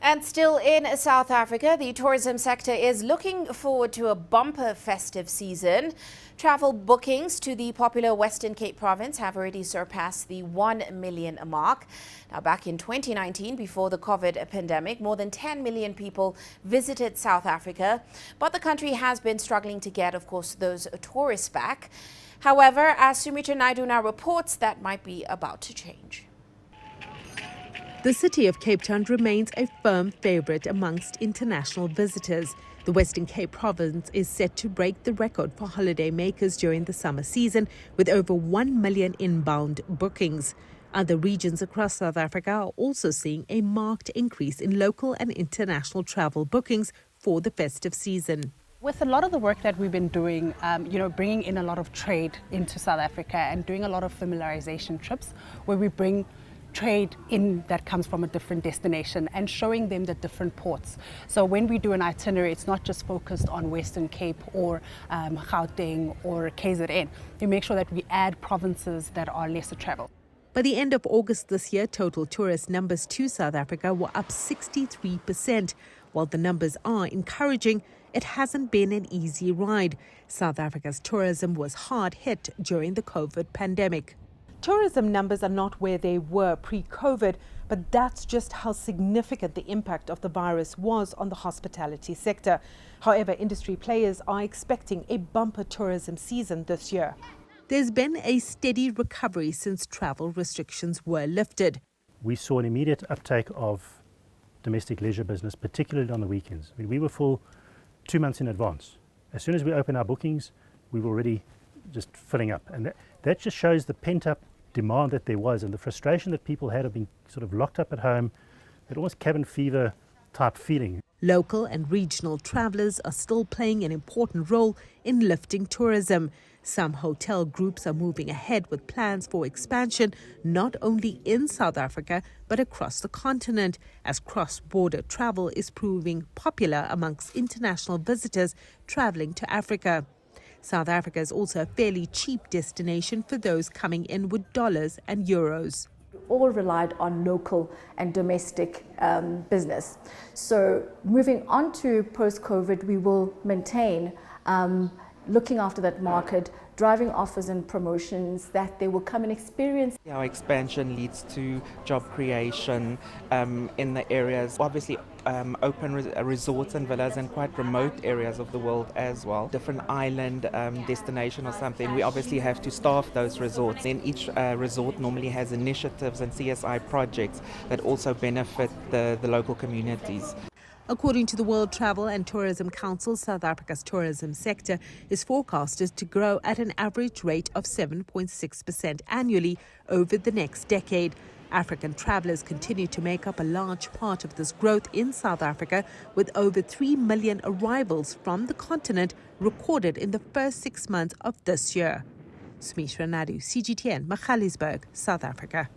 And still in South Africa, the tourism sector is looking forward to a bumper festive season. Travel bookings to the popular Western Cape province have already surpassed the 1 million mark. Now, back in 2019, before the COVID pandemic, more than 10 million people visited South Africa. But the country has been struggling to get, of course, those tourists back. However, as Sumitra Naidu now reports, that might be about to change. The city of Cape Town remains a firm favourite amongst international visitors. The Western Cape province is set to break the record for holiday makers during the summer season, with over 1 million inbound bookings. Other regions across South Africa are also seeing a marked increase in local and international travel bookings for the festive season. With a lot of the work that we've been doing, bringing in a lot of trade into South Africa and doing a lot of familiarization trips where we bring trade in that comes from a different destination and showing them the different ports. So when we do an itinerary, it's not just focused on Western Cape or Gauteng or KZN. We make sure that we add provinces that are lesser traveled. By the end of August this year, total tourist numbers to South Africa were up 63%. While the numbers are encouraging, it hasn't been an easy ride. South Africa's tourism was hard hit during the COVID pandemic. Tourism numbers are not where they were pre-COVID, but that's just how significant the impact of the virus was on the hospitality sector. However, industry players are expecting a bumper tourism season this year. There's been a steady recovery since travel restrictions were lifted. We saw an immediate uptake of domestic leisure business, particularly on the weekends. We were full 2 months in advance. As soon as we opened our bookings, we were already just filling up. And that just shows the pent-up demand that there was and the frustration that people had of being sort of locked up at home, that almost cabin fever type feeling. Local and regional travellers are still playing an important role in lifting tourism. Some hotel groups are moving ahead with plans for expansion, not only in South Africa, but across the continent, as cross-border travel is proving popular amongst international visitors travelling to Africa. South Africa is also a fairly cheap destination for those coming in with dollars and euros. All relied on local and domestic business. So moving on to post-COVID, we will maintain looking after that market, driving offers and promotions that they will come and experience. Our expansion leads to job creation in the areas, obviously open resorts and villas in quite remote areas of the world as well. Different island destination or something, we obviously have to staff those resorts. Then each resort normally has initiatives and CSI projects that also benefit the local communities. According to the World Travel and Tourism Council, South Africa's tourism sector is forecasted to grow at an average rate of 7.6% annually over the next decade. African travellers continue to make up a large part of this growth in South Africa, with over 3 million arrivals from the continent recorded in the first 6 months of this year. Sumitra Naidu, CGTN, Magaliesburg, South Africa.